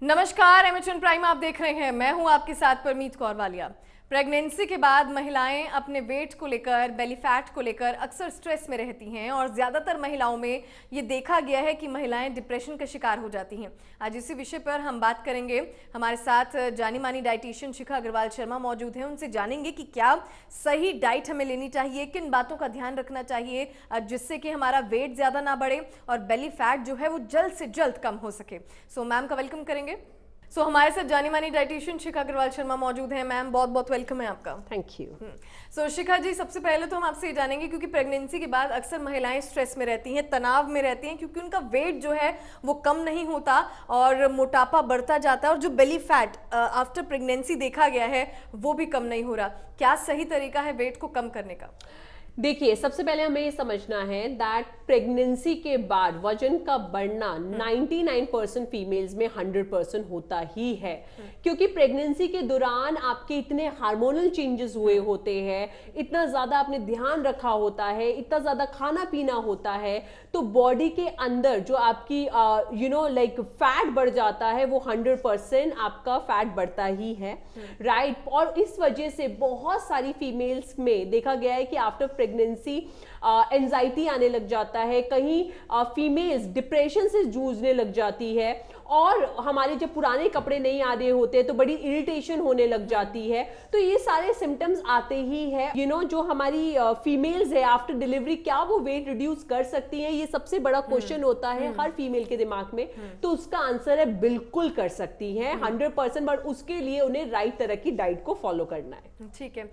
नमस्कार, MHN prime आप देख रहे हैं। मैं हूं आपके साथ परमीत कौर वालिया। प्रेगनेंसी के बाद महिलाएं अपने वेट को लेकर, बेली फैट को लेकर अक्सर स्ट्रेस में रहती हैं और ज़्यादातर महिलाओं में ये देखा गया है कि महिलाएं डिप्रेशन का शिकार हो जाती हैं। आज इसी विषय पर हम बात करेंगे। हमारे साथ जानी मानी डाइटिशियन शिखा अग्रवाल शर्मा मौजूद हैं। उनसे जानेंगे कि क्या सही डाइट हमें लेनी चाहिए, किन बातों का ध्यान रखना चाहिए जिससे कि हमारा वेट ज़्यादा ना बढ़े और बेली फैट जो है वो जल्द से जल्द कम हो सके। सो मैम का वेलकम करेंगे। हमारे साथ जानी मानी डाइटिशियन शिखा अग्रवाल शर्मा मौजूद हैं। मैम बहुत बहुत वेलकम है आपका। Thank you. शिखा जी, सबसे पहले तो हम आपसे ये जानेंगे क्योंकि प्रेगनेंसी के बाद अक्सर महिलाएं स्ट्रेस में रहती हैं, तनाव में रहती हैं क्योंकि उनका वेट जो है वो कम नहीं होता और मोटापा बढ़ता जाता है और जो बेली फैट आफ्टर प्रेगनेंसी देखा गया है वो भी कम नहीं हो रहा। क्या सही तरीका है वेट को कम करने का? देखिए, सबसे पहले हमें ये समझना है दैट प्रेगनेंसी के बाद वजन का बढ़ना 99% फीमेल्स में 100% होता ही है, क्योंकि प्रेगनेंसी के दौरान आपके इतने हार्मोनल चेंजेस हुए होते हैं, इतना ज़्यादा आपने ध्यान रखा होता है, इतना ज़्यादा खाना पीना होता है, तो बॉडी के अंदर जो आपकी लाइक फैट बढ़ जाता है वो 100% आपका फैट बढ़ता ही है, राइट। और इस वजह से बहुत सारी फीमेल्स में देखा गया है कि आफ्टर प्रेगनेंसी एंजाइटी आने लग जाता है, कहीं फीमेल्स डिप्रेशन से जूझने लग जाती है और हमारे जब पुराने कपड़े नहीं आ रहे होते तो बड़ी इरिटेशन होने लग जाती है। तो ये सारे सिम्टम्स आते ही है। जो हमारी फीमेल्स है आफ्टर डिलीवरी, क्या वो वेट रिड्यूस कर सकती हैं? ये सबसे बड़ा क्वेश्चन होता है हर फीमेल के दिमाग में। तो उसका आंसर है बिल्कुल कर सकती है 100%, बट उसके लिए उन्हें राइट तरह की डाइट को फॉलो करना है। ठीक है।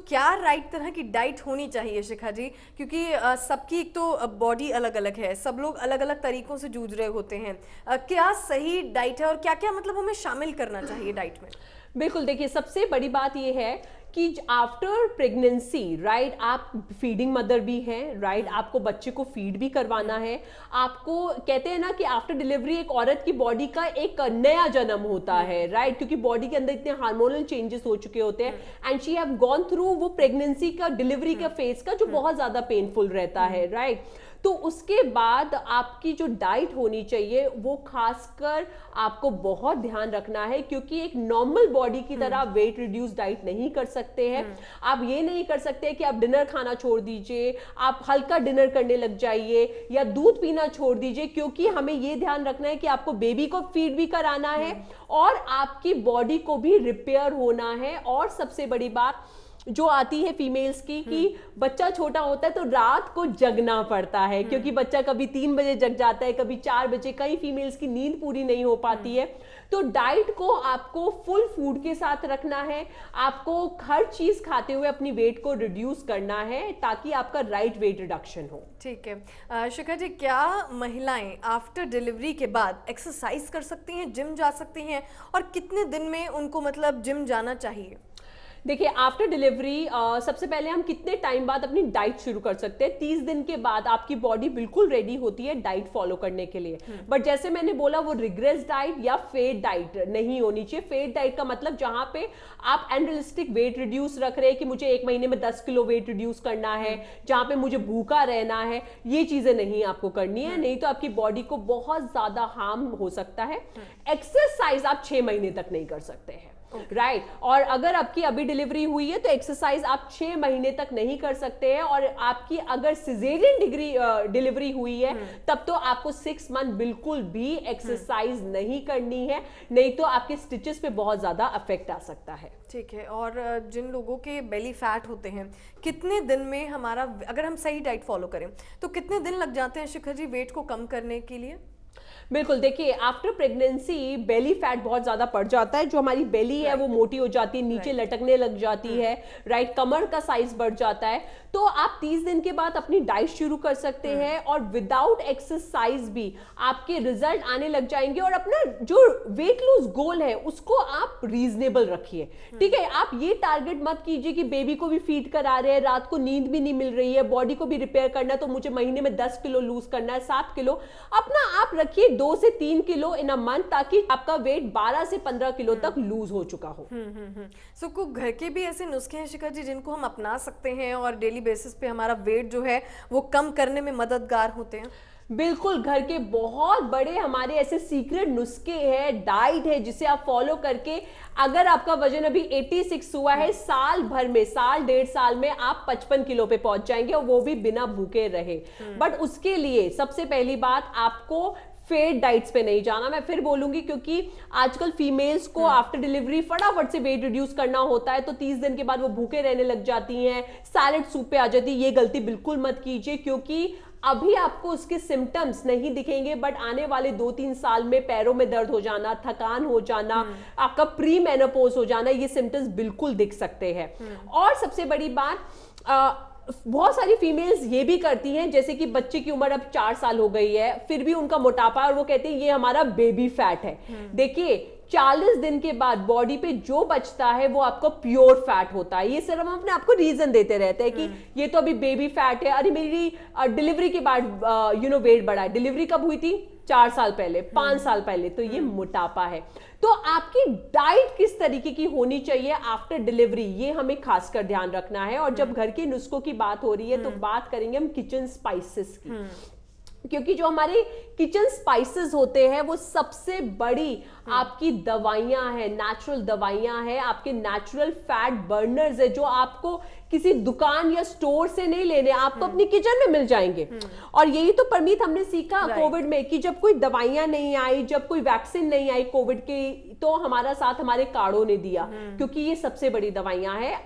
क्या राइट तरह की डाइट होनी चाहिए शिखा जी? क्योंकि सबकी एक तो बॉडी अलग अलग है, सब लोग अलग अलग तरीकों से जूझ रहे होते हैं। क्या सही डाइट है और क्या क्या मतलब हमें शामिल करना चाहिए डाइट में? बिल्कुल, देखिए, सबसे बड़ी बात यह है कि आफ्टर प्रेगनेंसी, राइट, आप फीडिंग मदर भी हैं, राइट, आपको बच्चे को फीड भी करवाना है। आपको कहते हैं ना कि आफ्टर डिलीवरी एक औरत की बॉडी का एक नया जन्म होता है, राइट, क्योंकि बॉडी के अंदर इतने हार्मोनल चेंजेस हो चुके होते हैं and she have gone through वो प्रेगनेंसी का, डिलीवरी का फेज का, जो बहुत ज्यादा पेनफुल रहता है, राइट। तो उसके बाद आपकी जो डाइट होनी चाहिए वो खासकर आपको बहुत ध्यान रखना है, क्योंकि एक नॉर्मल बॉडी की तरह वेट रिड्यूस डाइट नहीं कर सकते हैं। आप ये नहीं कर सकते कि आप डिनर खाना छोड़ दीजिए, आप हल्का डिनर करने लग जाइए या दूध पीना छोड़ दीजिए, क्योंकि हमें ये ध्यान रखना है कि आपको बेबी को फीड भी कराना है और आपकी बॉडी को भी रिपेयर होना है। और सबसे बड़ी बात जो आती है फीमेल्स की कि बच्चा छोटा होता है तो रात को जगना पड़ता है, क्योंकि बच्चा कभी 3 बजे जग जाता है, कभी 4 बजे, कई फीमेल्स की नींद पूरी नहीं हो पाती है। तो डाइट को आपको फुल फूड के साथ रखना है, आपको हर चीज खाते हुए अपनी वेट को रिड्यूस करना है ताकि आपका राइट वेट रिडक्शन हो। ठीक है। शिखा जी, क्या महिलाएं आफ्टर डिलीवरी के बाद एक्सरसाइज कर सकती हैं, जिम जा सकती हैं और कितने दिन में उनको मतलब जिम जाना चाहिए? देखिए, आफ्टर डिलीवरी सबसे पहले हम कितने टाइम बाद अपनी डाइट शुरू कर सकते हैं? 30 दिन के बाद आपकी बॉडी बिल्कुल रेडी होती है डाइट फॉलो करने के लिए। बट जैसे मैंने बोला, वो रिग्रेस डाइट या फेड डाइट नहीं होनी चाहिए। फेड डाइट का मतलब जहां पे आप अनरियलिस्टिक वेट रिड्यूस रख रहे हैं कि मुझे 1 महीने में 10 किलो वेट रिड्यूस करना है, जहां पे मुझे भूखा रहना है, ये चीजें नहीं आपको करनी है, नहीं तो आपकी बॉडी को बहुत ज्यादा हार्म हो सकता है। एक्सरसाइज आप 6 महीने तक नहीं कर सकते हैं, राइट। और अगर आपकी अभी डिलीवरी हुई है तो एक्सरसाइज आप 6 महीने तक नहीं कर सकते हैं, और आपकी अगर सिजेरियन डिलीवरी हुई है तब तो आपको 6 मंथ बिल्कुल भी एक्सरसाइज नहीं करनी है, नहीं तो आपके स्टिचेस पे बहुत ज्यादा अफेक्ट आ सकता है। ठीक है। और जिन लोगों के बेली फैट होते हैं, कितने दिन में हमारा, अगर हम सही डाइट फॉलो करें तो कितने दिन लग जाते हैं शिखा जी वेट को कम करने के लिए? बिल्कुल, देखिए, आफ्टर प्रेगनेंसी बेली फैट बहुत ज्यादा बढ़ जाता है, जो हमारी बेली है वो मोटी हो जाती है, नीचे लटकने लग जाती है, राइट, कमर का साइज बढ़ जाता है। तो आप 30 दिन के बाद अपनी डाइट शुरू कर सकते हैं और विदाउट एक्सरसाइज भी आपके रिजल्ट आने लग जाएंगे। और अपना जो वेट लूज गोल है उसको आप रीजनेबल रखिए, ठीक है। आप ये टारगेट मत कीजिए कि बेबी को भी फीड करा रहे हैं, रात को नींद भी नहीं मिल रही है, बॉडी को भी रिपेयर करना है, तो मुझे महीने में 10 किलो लूज करना है, 7 किलो। अपना आप रखिए 2 से 3 किलो इन अ मंथ, ताकि आपका वेट 12 से 15 किलो तक लूज हो चुका हो। कुछ घर के भी ऐसे नुस्खे हैं शिखा जी जिनको हम अपना सकते हैं और डेली बेसिस पे हमारा वेट जो है वो कम करने में मददगार होते हैं? बिल्कुल, घर के बहुत बड़े हमारे ऐसे सीक्रेट नुस्खे हैं, डाइट है जिसे आप फॉलो करके अगर आपका वजन अभी 86 हुआ है, साल भर में, साल 1.5 साल में आप 55 किलो पे पहुंच जाएंगे, और वो भी बिना भूखे रहे। बट उसके लिए सबसे पहली बात, आपको फेड डाइट्स पे नहीं जाना। मैं फिर बोलूंगी, क्योंकि आजकल फीमेल्स को आफ्टर डिलीवरी फटाफट से वेट रिड्यूस करना होता है, तो 30 दिन के बाद वो भूखे रहने लग जाती हैं, सैलेड सूप पे आ जाती है। ये गलती बिल्कुल मत कीजिए, क्योंकि अभी आपको उसके सिम्टम्स नहीं दिखेंगे, बट आने वाले 2-3 साल में पैरों में दर्द हो जाना, थकान हो जाना, आपका प्री मेनोपॉज हो जाना, ये सिम्टम्स बिल्कुल दिख सकते हैं। और सबसे बड़ी बात, बहुत सारी फीमेल्स ये भी करती हैं, जैसे कि बच्चे की उम्र अब 4 साल हो गई है, फिर भी उनका मोटापा है, और वो कहते हैं ये हमारा बेबी फैट है। देखिए, 40 दिन के बाद बॉडी पे जो बचता है वो आपका प्योर फैट होता है। ये सिर्फ हम अपने आपको रीजन देते रहते हैं कि ये तो अभी बेबी फैट है, अरे मेरी डिलीवरी के बाद वेट बढ़ा है। डिलीवरी कब हुई थी? 4 साल पहले, 5 साल पहले। तो ये मोटापा है। तो आपकी डाइट किस तरीके की होनी चाहिए आफ्टर डिलीवरी, ये हमें खासकर ध्यान रखना है। और जब घर के नुस्खों की बात हो रही है तो बात करेंगे हम किचन स्पाइसेस की, क्योंकि जो हमारे किचन स्पाइसेस होते हैं वो सबसे बड़ी आपकी दवाइयां हैं, नेचुरल दवाइयां हैं, आपके नेचुरल फैट बर्नर्स है, जो आपको किसी दुकान या स्टोर से नहीं लेने, आपको अपनी किचन में मिल जाएंगे। और यही तो परमीत हमने सीखा कोविड में, कि जब कोई दवाइयां नहीं आई, जब कोई वैक्सीन नहीं आई कोविड की, तो हमारा साथ हमारे काढ़ों ने दिया, क्योंकि ये सबसे बड़ी दवाइयां हैं।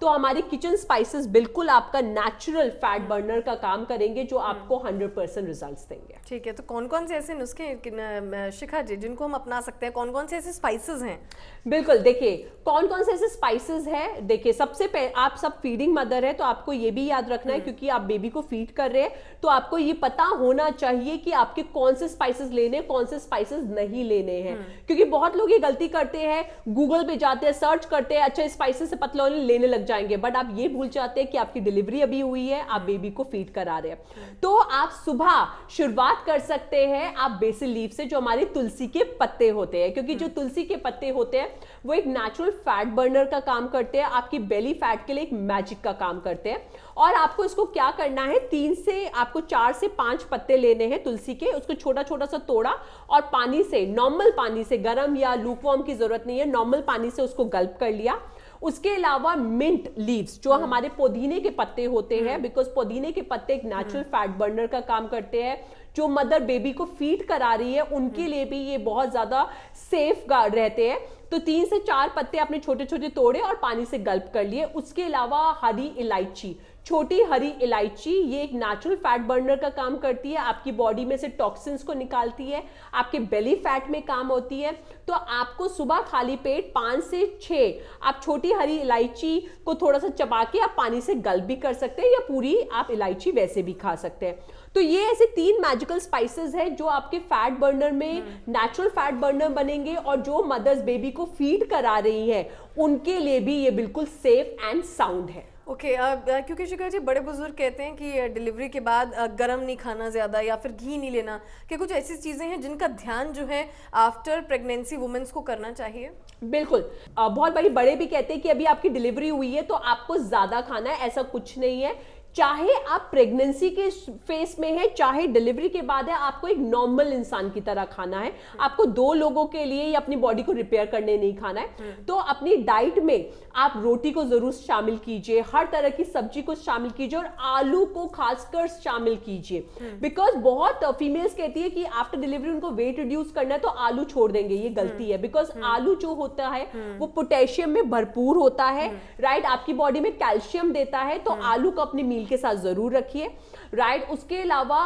तो हमारे किचन स्पाइसेस बिल्कुल आपका नेचुरल फैट बर्नर का काम करेंगे, जो आपको 100% रिजल्ट्स देंगे। ठीक है, तो कौन कौन से ऐसे नुस्खे शिखा जी जिनको हम अपना सकते हैं, कौन कौन से ऐसे स्पाइसेस हैं? बिल्कुल, देखिए कौन कौन से ऐसे स्पाइसेस हैं। देखिए, सबसे पहले आप सब फीडिंग मदर है, तो आपको ये भी याद रखना है, क्योंकि आप बेबी को फीड कर रहे हैं, तो आपको ये पता होना चाहिए कि आपके कौन से स्पाइसेस लेने, कौन से स्पाइसेस नहीं लेने हैं। क्योंकि बहुत लोग ये गलती करते हैं, गूगल पे जाते हैं, सर्च करते हैं, अच्छा स्पाइसेस से पतला लेने लग जाएंगे, बट आप ये भूल जाते हैं कि आपकी डिलीवरी अभी हुई है, आप बेबी को फीड करा रहे हैं। तो आप सुबह शुरुआत कर सकते हैं आप बेसिल लीफ से, जो हमारे तुलसी के पत्ते होते हैं, क्योंकि जो तुलसी के पत्ते होते हैं वो एक नेचुरल फैट बर्नर का काम करते हैं, आपकी बेली फैट के लिए एक मैजिक का काम करते हैं। और आपको इसको क्या करना है, 4 से 5 पत्ते लेने हैं तुलसी के, उसको छोटा छोटा सा तोड़ा, और पानी से, नॉर्मल पानी से, गर्म या लूकवार्म की जरूरत नहीं है, नॉर्मल पानी से उसको गल्प कर लिया। उसके अलावा मिंट लीव्स, जो हमारे पुदीने के पत्ते होते हैं, बिकॉज पुदीने के पत्ते एक नेचुरल फैट बर्नर का काम करते हैं। जो मदर बेबी को फीड करा रही है उनके लिए भी ये बहुत ज्यादा सेफ गार्ड रहते हैं। तो 3 से 4 पत्ते आपने छोटे छोटे तोड़े और पानी से गल्प कर लिए। उसके अलावा हरी इलायची, छोटी हरी इलायची, ये एक नेचुरल फैट बर्नर का काम करती है, आपकी बॉडी में से टॉक्सिन्स को निकालती है, आपके बेली फैट में काम होती है। तो आपको सुबह खाली पेट 5 से 6 आप छोटी हरी इलायची को थोड़ा सा चबा के आप पानी से गल्प भी कर सकते हैं, या पूरी आप इलायची वैसे भी खा सकते हैं। तो ये ऐसे 3 मैजिकल स्पाइसेस हैं जो आपके फैट बर्नर में नेचुरल फैट बर्नर बनेंगे, और जो मदर्स बेबी को फीड करा रही हैं उनके लिए भी ये बिल्कुल सेफ एंड साउंड है। ओके, क्योंकि शिखा जी बड़े बुजुर्ग कहते हैं कि डिलीवरी के बाद गरम नहीं खाना ज़्यादा, या फिर घी नहीं लेना, कि कुछ ऐसी चीज़ें हैं जिनका ध्यान जो है आफ्टर प्रेगनेंसी वुमेन्स को करना चाहिए? बिल्कुल, बहुत बड़े भी कहते हैं कि अभी आपकी डिलीवरी हुई है तो आपको ज़्यादा खाना है, ऐसा कुछ नहीं है। चाहे आप प्रेगनेंसी के फेस में है, चाहे डिलीवरी के बाद है, आपको एक नॉर्मल इंसान की तरह खाना है। आपको 2 लोगों के लिए या अपनी बॉडी को रिपेयर करने नहीं खाना है। तो अपनी डाइट में आप रोटी को जरूर शामिल कीजिए, हर तरह की सब्जी को शामिल कीजिए, और आलू को खासकर शामिल कीजिए। बिकॉज बहुत फीमेल्स कहती है कि आफ्टर डिलीवरी उनको वेट रिड्यूस करना है तो आलू छोड़ देंगे, ये गलती है। बिकॉज आलू जो होता है वो पोटेशियम में भरपूर होता है, राइट, आपकी बॉडी में कैल्शियम देता है, तो आलू को अपनी के साथ जरूर रखिए, राइट। उसके अलावा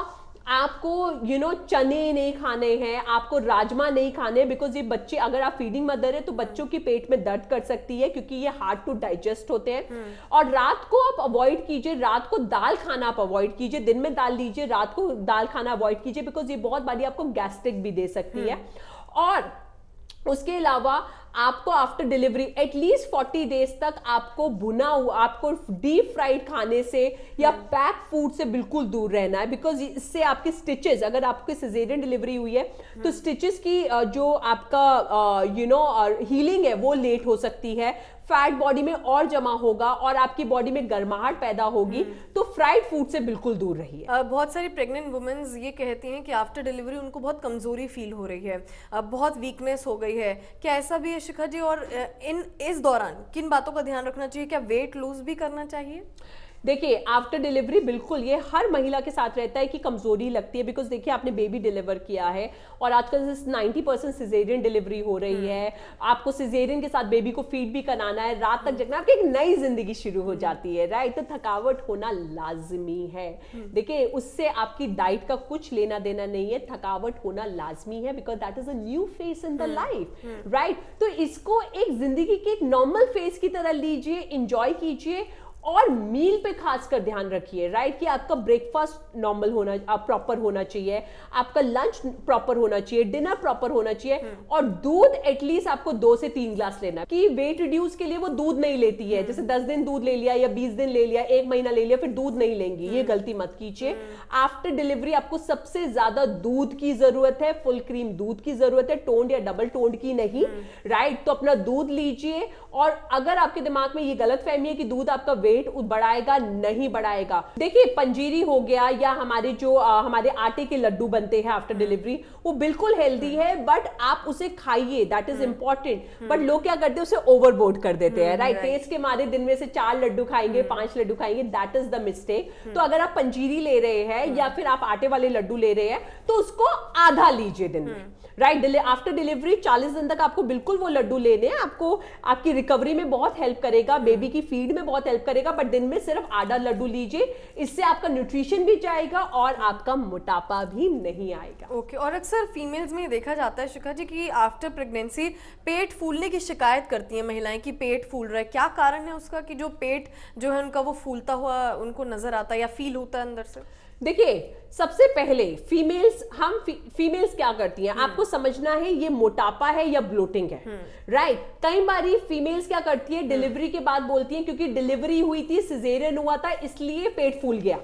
आपको चने नहीं खाने हैं, आपको राजमा नहीं खाने, बिकॉज ये बच्चे, अगर आप फीडिंग मदर है तो बच्चों के पेट में दर्द कर सकती है, क्योंकि ये हार्ड टू डाइजेस्ट होते हैं। और रात को आप अवॉइड कीजिए, रात को दाल खाना आप अवॉइड कीजिए, दिन में दाल लीजिए, रात को दाल खाना अवॉइड कीजिए, बिकॉज ये बहुत बारी आपको गैस्ट्रिक भी दे सकती है। और उसके अलावा आपको आफ्टर डिलीवरी एटलीस्ट 40 डेज तक आपको भुना हुआ, आपको डीप फ्राइड खाने से या पैक फूड से बिल्कुल दूर रहना है, बिकॉज इससे आपके स्टिचेस, अगर आपकी सिजेरियन डिलीवरी हुई है तो स्टिचेस की जो आपका हीलिंग है वो लेट हो सकती है, फैट बॉडी में और जमा होगा और आपकी बॉडी में गर्माहट पैदा होगी। तो फ्राइड फूड से बिल्कुल दूर रहिए। बहुत सारी प्रेग्नेंट वुमेन्स ये कहती हैं कि आफ्टर डिलीवरी उनको बहुत कमजोरी फील हो रही है, बहुत वीकनेस हो गई है, क्या ऐसा भी है शिखा जी? और इस दौरान किन बातों का ध्यान रखना चाहिए? क्या वेट लूज भी करना चाहिए? देखिए, आफ्टर डिलीवरी बिल्कुल ये हर महिला के साथ रहता है कि कमजोरी लगती है, बिकॉज देखिए आपने बेबी डिलीवर किया है और आजकल 90% सिजेरियन डिलीवरी हो रही है, आपको सिजेरियन के साथ बेबी को फीड भी कराना है, रात तक जगना, आपकी एक नई जिंदगी शुरू हो जाती है, राइट? तो थकावट होना लाजमी है। देखिए, उससे आपकी डाइट का कुछ लेना देना नहीं है, थकावट होना लाजमी है, because that is a new face in the life, right? तो इसको एक जिंदगी के एक नॉर्मल फेस की तरह लीजिए, इंजॉय कीजिए और मील पे खासकर ध्यान रखिए, राइट? कि आपका ब्रेकफास्ट नॉर्मल होना, प्रॉपर होना चाहिए, आपका लंच प्रॉपर होना चाहिए, डिनर प्रॉपर होना चाहिए, और दूध एटलीस्ट आपको 2 से 3 ग्लास लेना। कि वेट रिड्यूस के लिए वो दूध नहीं लेती है, जैसे 10 दिन दूध ले लिया या 20 दिन ले लिया, 1 महीना ले लिया, फिर दूध नहीं लेंगी, ये गलती मत कीजिए। आफ्टर डिलीवरी आपको सबसे ज्यादा दूध की जरूरत है, फुल क्रीम दूध की जरूरत है, टोन्ड या डबल टोन्ड की नहीं, राइट? तो अपना दूध लीजिए। और अगर आपके दिमाग में ये गलत फहमी है कि दूध आपका वेट बढ़ाएगा, नहीं बढ़ाएगा। देखिए, पंजीरी हो गया या हमारे जो हमारे आटे के लड्डू बनते हैं आफ्टर डिलीवरी, वो बिल्कुल हेल्दी है, बट आप उसे खाइए, दैट इज इंपॉर्टेंट। बट लोग क्या करते हैं, उसे ओवरबोर्ड कर देते हैं, राइट? टेस्ट के मारे दिन में से 4 लड्डू खाएंगे, 5 लड्डू खाएंगे, दैट इज द मिस्टेक। तो अगर आप पंजीरी ले रहे हैं या फिर आप आटे वाले लड्डू ले रहे हैं तो उसको आधा लीजिए दिन में, राइट? आफ्टर डिलीवरी 40 दिन तक आपको बिल्कुल वो लड्डू लेने हैं, आपको आपकी रिकवरी में बहुत हेल्प करेगा, बेबी की फीड में बहुत हेल्प करेगा, बट दिन में सिर्फ आधा लड्डू लीजिए, इससे आपका न्यूट्रिशन भी जाएगा और आपका मोटापा भी नहीं आएगा। ओके। और अक्सर फीमेल्स में देखा जाता है शिखा जी कि आफ्टर प्रेगनेंसी पेट फूलने की शिकायत करती हैं महिलाएं कि पेट फूल रहा है। क्या कारण है उसका कि जो पेट जो है उनका वो फूलता हुआ उनको नजर आता है या फील होता है अंदर से? देखिए, सबसे पहले फीमेल्स क्या करती हैं, आपको समझना है ये मोटापा है या ब्लोटिंग है, राइट? कई बारी फीमेल्स क्या करती है, डिलीवरी के बाद बोलती हैं क्योंकि डिलीवरी हुई थी, सिजेरियन हुआ था, इसलिए पेट फूल गया,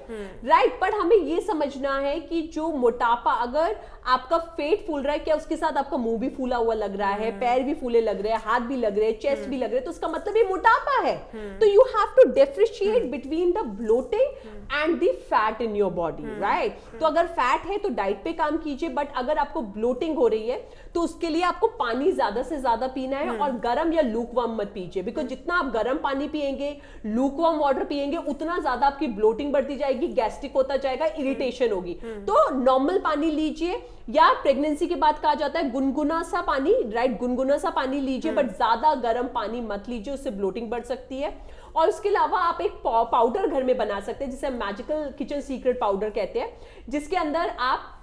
राइट? पर हमें ये समझना है कि जो मोटापा, अगर आपका पेट फूल रहा है, क्या उसके साथ आपका मुंह भी फूला हुआ लग रहा है, पैर भी फूले लग रहे हैं, हाथ भी लग रहे हैं, चेस्ट भी लग रहे हैं, तो उसका मतलब ये मोटापा है। तो you have to differentiate between the bloating and the fat in your body, right? तो अगर फैट है तो डाइट पे काम कीजिए, बट अगर आपको ब्लोटिंग हो रही है तो उसके लिए आपको पानी ज्यादा से ज्यादा पीना है, और गर्म या लूकवार्म मत पीजिए, बिकॉज जितना आप गर्म पानी पिएंगे, लूकवार्म वाटर पिएंगे, उतना ज्यादा आपकी ब्लोटिंग बढ़ती जाएगी, गैस्ट्रिक होता जाएगा, इरिटेशन होगी। तो नॉर्मल पानी लीजिए, या प्रेगनेंसी के बाद कहा जाता है गुनगुना सा पानी, राइट? गुनगुना सा पानी लीजिए, बट ज्यादा गर्म पानी मत लीजिए, उससे ब्लोटिंग बढ़ सकती है। और उसके अलावा आप एक पाउडर घर में बना सकते हैं जिसे मैजिकल किचन सीक्रेट पाउडर कहते हैं, जिसके अंदर आप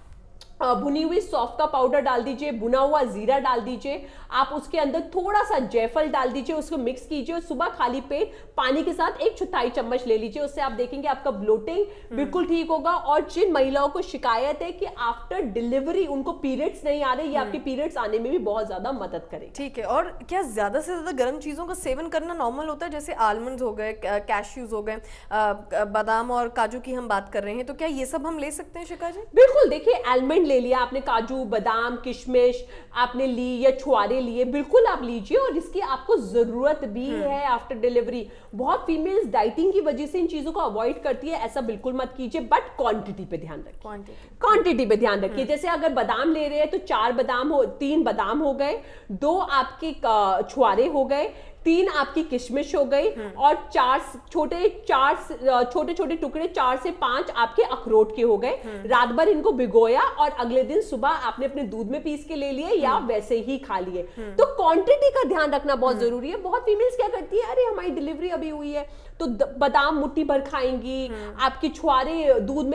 भुनी हुई सौंफ का पाउडर डाल दीजिए, भुना हुआ जीरा डाल दीजिए, आप उसके अंदर थोड़ा सा जायफल डाल दीजिए, उसको मिक्स कीजिए और सुबह खाली पेट पानी के साथ 1/4 चम्मच ले लीजिए। उससे आप देखेंगे आपका ब्लोटिंग बिल्कुल ठीक होगा। और जिन महिलाओं को शिकायत है कि आफ्टर डिलीवरी उनको पीरियड्स नहीं आ रहे, ये आपके पीरियड्स आने में भी बहुत ज्यादा मदद करें। ठीक है। और क्या ज्यादा से ज्यादा गर्म चीजों का सेवन करना नॉर्मल होता है? जैसे आलमंड्स हो गए, कैश्यूज हो गए, बादाम और काजू की हम बात कर रहे हैं, तो क्या ये सब हम ले सकते हैं शिखा जी? बिल्कुल। देखिए, आलमंड ले लिया आपने, काजू, बादाम, किशमिश आपने ली या छुआरे लिए, बिल्कुल आप लीजिए, और इसकी आपको जरूरत भी है आफ्टर डिलीवरी। बहुत फीमेल्स डाइटिंग की वजह से इन चीजों को अवॉइड करती है, ऐसा बिल्कुल मत कीजिए, बट क्वांटिटी पे ध्यान रखिए, क्वांटिटी पे ध्यान रखिए। जैसे अगर बादाम ले रहे हैं तो 3 बादाम हो गए, 2 आपके छुआरे हो गए, 3 आपकी किशमिश हो गई, और 4 छोटे छोटे टुकड़े 4 से 5 आपके अखरोट के हो गए। रात भर इनको भिगोया और अगले दिन सुबह आपने अपने दूध में पीस के ले लिए या वैसे ही खा लिए। तो क्वांटिटी का ध्यान रखना बहुत जरूरी है। बहुत फीमेल्स क्या करती है, अरे हमारी डिलीवरी अभी हुई है तो बादाम मुट्ठी भर खाएंगी, आपकी छुआरे दूध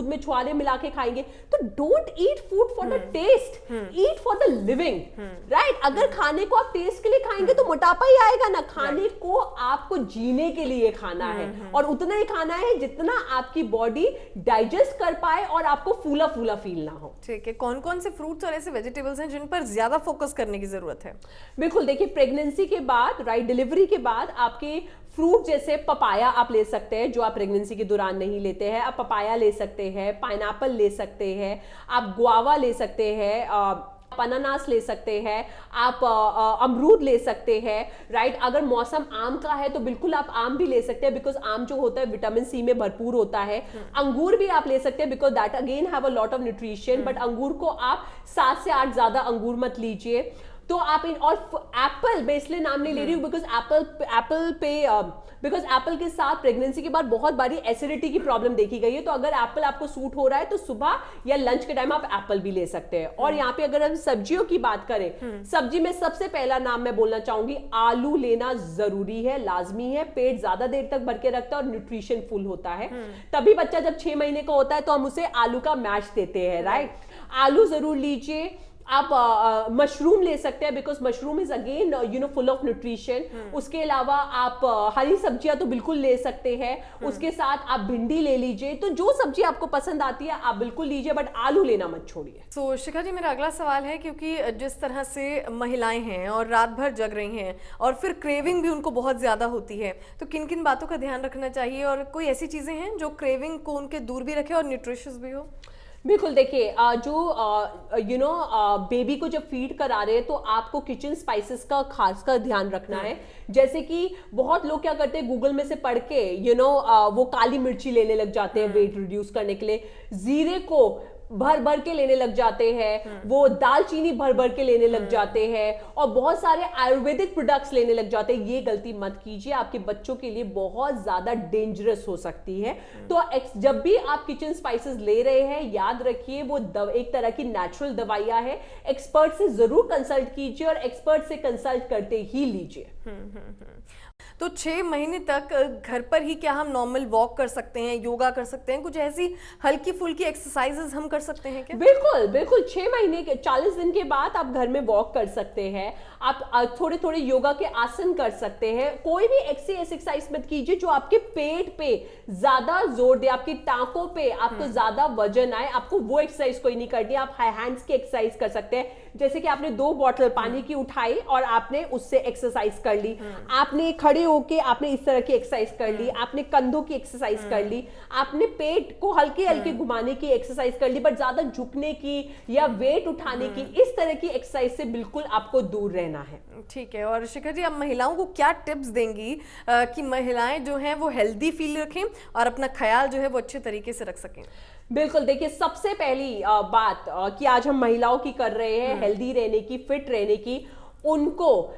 में छुआरे मिला के खाएंगे। तो don't eat food for the taste, eat for the living, right? अगर खाने को आप टेस्ट के लिए खाएंगे तो मोटापा मोटापा ही आएगा ना। खाने को आपको जीने के लिए खाना है और उतना ही खाना है जितना आपकी बॉडी डाइजेस्ट कर पाए और आपको फूला फूला फील ना हो। ठीक है, कौन कौन से फ्रूट्स और ऐसे वेजिटेबल्स हैं जिन पर ज्यादा फोकस करने की जरूरत है? बिल्कुल, देखिए प्रेगनेंसी के बाद, राइट, डिलीवरी के बाद आपके फ्रूट जैसे पपाया आप ले सकते हैं, जो आप प्रेगनेंसी के दौरान नहीं लेते हैं। आप पपाया ले सकते हैं, पाइनएप्पल ले सकते हैं, आप गुआवा ले सकते हैं, अनानास ले सकते हैं, आप अमरूद ले सकते हैं, राइट। अगर मौसम आम का है तो बिल्कुल आप आम भी ले सकते हैं, बिकॉज आम जो होता है विटामिन सी में भरपूर होता है। अंगूर भी आप ले सकते हैं, because that again have a lot of nutrition, but अंगूर को आप 7 से 8 ज्यादा अंगूर मत लीजिए। तो आप इन, और एप्पल मैं इसलिए नाम नहीं ले रही हूँ बिकॉज एप्पल के साथ प्रेगनेंसी के बाद बहुत बारी एसिडिटी की प्रॉब्लम देखी गई है। तो अगर एप्पल आपको सूट हो रहा है तो सुबह या लंच के टाइम आप एप्पल भी ले सकते हैं। और यहाँ पे अगर हम सब्जियों की बात करें, सब्जी में सबसे पहला नाम मैं बोलना चाहूंगी, आलू लेना जरूरी है, लाजमी है। पेट ज्यादा देर तक भर के रखता है और न्यूट्रिशन फुल होता है। तभी बच्चा जब 6 महीने का होता है तो हम उसे आलू का मैश देते हैं, राइट। आलू जरूर लीजिए। आप मशरूम ले सकते हैं, because mushroom is again full of nutrition. उसके अलावा आप हरी सब्जियां तो बिल्कुल ले सकते हैं। उसके साथ आप भिंडी ले लीजिए। तो जो सब्जी आपको पसंद आती है आप बिल्कुल लीजिए, बट आलू लेना मत छोड़िए। तो शिखा जी, मेरा अगला सवाल है, क्योंकि जिस तरह से महिलाएं हैं और रात भर जग रही हैं और फिर क्रेविंग भी उनको बहुत ज्यादा होती है, तो किन किन बातों का ध्यान रखना चाहिए और कोई ऐसी चीजें हैं जो क्रेविंग को उनके दूर भी रखे और न्यूट्रिशियस भी हो? बिल्कुल, देखिए जो बेबी को जब फीड करा रहे हैं तो आपको किचन स्पाइसेस का खास कर ध्यान रखना है। जैसे कि बहुत लोग क्या करते हैं, गूगल में से पढ़ के वो काली मिर्ची लेने लग जाते हैं वेट रिड्यूस करने के लिए, जीरे को भर भर के लेने लग जाते हैं, वो दालचीनी भर भर के लेने लग जाते हैं और बहुत सारे आयुर्वेदिक प्रोडक्ट्स लेने लग जाते हैं। ये गलती मत कीजिए, आपके बच्चों के लिए बहुत ज्यादा डेंजरस हो सकती है। तो जब भी आप किचन स्पाइसेस ले रहे हैं, याद रखिए वो एक तरह की नेचुरल दवाइयां है। एक्सपर्ट से जरूर कंसल्ट कीजिए और एक्सपर्ट से कंसल्ट करते ही लीजिए। तो 6 महीने तक घर पर ही क्या हम नॉर्मल वॉक कर सकते हैं, योगा कर सकते हैं, कुछ ऐसी हल्की फुल्की एक्सरसाइजेस हम कर सकते हैं क्या? बिल्कुल बिल्कुल, 6 महीने के 40 दिन के बाद आप घर में वॉक कर सकते हैं। आप थोड़े थोड़े योगा के आसन कर सकते हैं। कोई भी एक्सरसाइज मत कीजिए जो आपके पेट पे ज्यादा जोर दे, आपकी टांकों पे आपको ज्यादा वजन आए, आपको वो एक्सरसाइज कोई नहीं करनी। आप हाई हैंड्स की एक्सरसाइज कर सकते हैं, जैसे कि आपने 2 बॉटल पानी की उठाई और आपने उससे एक्सरसाइज कर ली। आपने खड़े होके आपने इस तरह की एक्सरसाइज कर ली, आपने कंधों की एक्सरसाइज कर ली, आपने पेट को हल्के हल्के घुमाने की एक्सरसाइज कर ली, बट ज्यादा झुकने की या वेट उठाने की इस तरह की एक्सरसाइज से बिल्कुल आपको दूर रहना है। ठीक है। और शिखा जी, आप महिलाओं को क्या टिप्स देंगी कि महिलाएं जो हैं वो हेल्दी फील रखें और अपना ख्याल जो है वो अच्छे तरीके से रख सकें? बिल्कुल, देखिए सबसे पहली बात कि आज हम महिलाओं की कर रहे हैं हेल्दी रहने की, फिट रहने की, उनको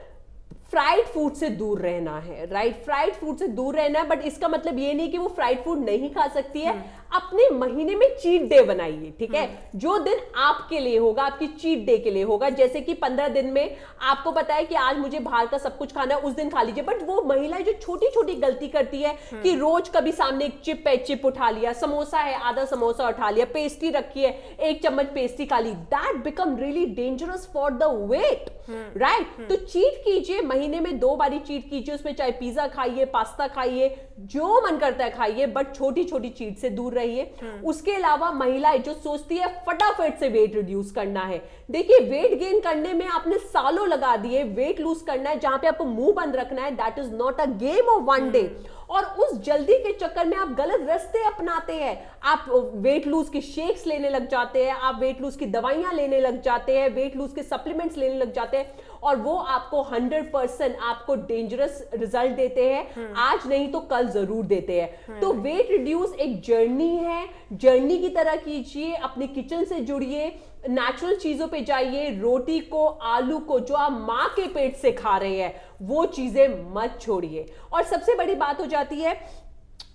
फ्राइड फूड से दूर रहना है, राइट। फ्राइड फूड से दूर रहना है, बट इसका मतलब ये नहीं कि वो फ्राइड फूड नहीं खा सकती है। अपने महीने में चीट डे बनाइए, ठीक है। जो दिन आपके लिए होगा, आपकी चीट डे के लिए होगा। जैसे कि 15 दिन में आपको पता है कि आज मुझे बाहर का सब कुछ खाना है, उस दिन खा लीजिए। बट वो महिलाएं जो छोटी छोटी गलती करती है कि रोज कभी सामने एक चिप है, चिप उठा लिया, समोसा है, आधा समोसा उठा लिया, पेस्ट्री रखी है, 1 चम्मच पेस्ट्री खा ली, that become really dangerous for the weight, right. तो चीट कीजिए, महीने में 2 बारी चीट कीजिए। उसमें चाहे पिज्जा खाइए, पास्ता खाइए, जो मन करता है खाइए, बट छोटी छोटी चीट से दूर रहिए। उसके अलावा महिलाएं जो सोचती है फटाफट से वेट रिड्यूस करना है, देखिए वेट गेन करने में आपने सालों लगा दिए, वेट लूज करना है जहां पे आपको मुंह बंद रखना है, that is not a game of 1 day. और उस जल्दी के चक्कर में आप गलत रास्ते अपनाते हैं। आप वेट लूज के शेक्स लेने लग जाते हैं, आप वेट लूज की दवाइयां लेने लग जाते हैं, वेट लूज के सप्लीमेंट्स लेने लग जाते हैं, और वो आपको 100% आपको डेंजरस रिजल्ट देते हैं। आज नहीं तो कल जरूर देते हैं। तो वेट रिड्यूस एक जर्नी है, जर्नी की तरह कीजिए, अपने किचन से जुड़िए, नेचुरल चीजों पे जाइए। रोटी को, आलू को जो आप मां के पेट से खा रहे हैं वो चीजें मत छोड़िए। और सबसे बड़ी बात हो जाती है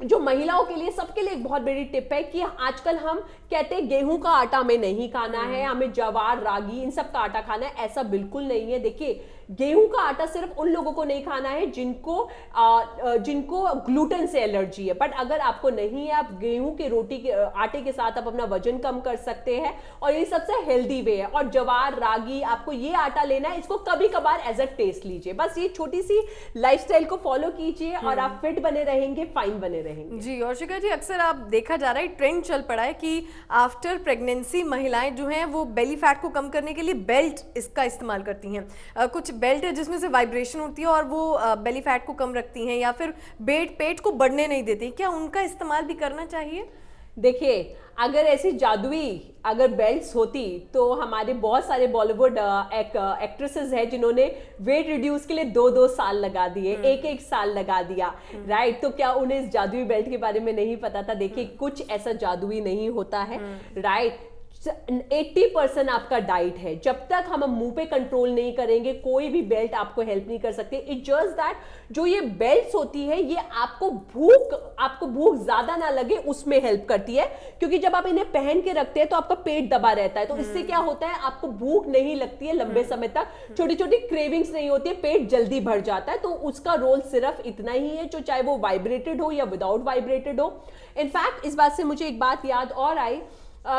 जो महिलाओं के लिए, सबके लिए एक बहुत बड़ी टिप है कि आजकल हम कहते हैं गेहूं का आटा हमें नहीं खाना है, हमें ज्वार, रागी इन सब का आटा खाना है। ऐसा बिल्कुल नहीं है। देखिए गेहूं का आटा सिर्फ उन लोगों को नहीं खाना है जिनको ग्लूटेन से एलर्जी है, बट अगर आपको नहीं है, आप गेहूं के रोटी के आटे के साथ आप अपना वजन कम कर सकते हैं और ये सबसे हेल्दी वे है। और जवार, रागी, आपको ये आटा लेना है, इसको कभी कभार एज अ टेस्ट लीजिए, बस ये छोटी सी लाइफस्टाइल को फॉलो कीजिए और आप फिट बने रहेंगे, फाइन बने रहेंगे। जी, और शिखा जी, अक्सर आप देखा जा रहा है, ट्रेंड चल पड़ा है कि आफ्टर प्रेगनेंसी महिलाएं जो हैं वो बेली फैट को कम करने के लिए बेल्ट इसका इस्तेमाल करती हैं। कुछ बेल्ट है जिसमें से वाइब्रेशन होती है और वो बेली फैट को कम रखती हैं, या फिर पेट को बढ़ने नहीं देती। क्या उनका इस्तेमाल भी करना चाहिए? देखिए, अगर ऐसी जादुई अगर बेल्ट्स होती तो हमारे बहुत सारे बॉलीवुड एक्ट्रेसेस हैं जिन्होंने वेट रिड्यूस के लिए 2-2 साल लगा दिए, 1-1 साल लगा दिया, राइट? तो क्या उन्हें इस जादुई बेल्ट के बारे में नहीं पता था? देखिए, कुछ ऐसा जादुई नहीं होता है, राइट? 80% आपका डाइट है। जब तक हम मुंह पे कंट्रोल नहीं करेंगे, कोई भी बेल्ट आपको हेल्प नहीं कर सकते। इट जस्ट दैट जो ये बेल्ट्स होती है, ये आपको भूख ज्यादा ना लगे उसमें हेल्प करती है, क्योंकि जब आप इन्हें पहन के रखते हैं तो आपका पेट दबा रहता है, तो इससे क्या होता है, आपको भूख नहीं लगती है लंबे समय तक, छोटी छोटी क्रेविंग्स नहीं होती है, पेट जल्दी भर जाता है। तो उसका रोल सिर्फ इतना ही है, जो चाहे वो वाइब्रेटेड हो या विदाउट वाइब्रेटेड हो। इनफैक्ट इस बात से मुझे एक बात याद और आई,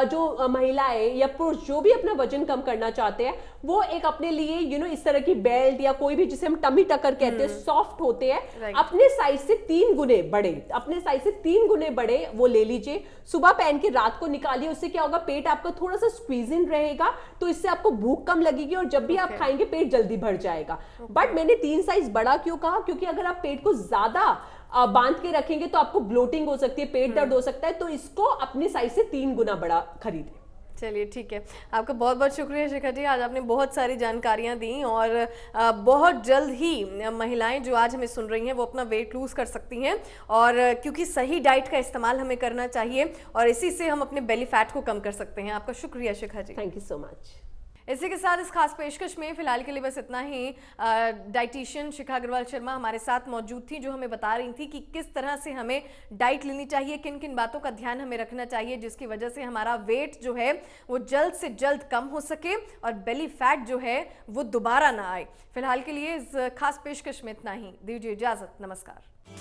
जो महिलाएं या पुरुष जो भी अपना वजन कम करना चाहते हैं, वो एक अपने लिए इस तरह की बेल्ट या कोई भी, जिसे हम टमी टकर कहते हैं, सॉफ्ट होते हैं, अपने साइज से 3 गुने बड़े, अपने साइज से 3 गुने बड़े वो ले लीजिए, सुबह पहन के रात को निकालिए। उससे क्या होगा, पेट आपका थोड़ा सा स्क्वीज इन रहेगा, तो इससे आपको भूख कम लगेगी और जब भी आप खाएंगे पेट जल्दी भर जाएगा। बट मैंने 3 साइज बड़ा क्यों कहा, क्योंकि अगर आप पेट को ज्यादा बांध के रखेंगे तो आपको ब्लोटिंग हो सकती है, पेट दर्द हो सकता है, तो इसको अपनी साइज से 3 गुना बड़ा खरीदें। चलिए, ठीक है, आपका बहुत बहुत शुक्रिया शिखा जी, आज आपने बहुत सारी जानकारियां दी और बहुत जल्द ही महिलाएं जो आज हमें सुन रही हैं वो अपना वेट लूज कर सकती हैं, और क्योंकि सही डाइट का इस्तेमाल हमें करना चाहिए और इसी से हम अपने बेली फैट को कम कर सकते हैं। आपका शुक्रिया Shikha ji. Thank you so much. इसी के साथ इस खास पेशकश में फिलहाल के लिए बस इतना ही। डाइटिशियन शिखा अग्रवाल शर्मा हमारे साथ मौजूद थी, जो हमें बता रही थी कि किस तरह से हमें डाइट लेनी चाहिए, किन किन बातों का ध्यान हमें रखना चाहिए, जिसकी वजह से हमारा वेट जो है वो जल्द से जल्द कम हो सके और बेली फैट जो है वो दोबारा ना आए। फिलहाल के लिए इस खास पेशकश में इतना ही। दीजिए इजाजत, नमस्कार।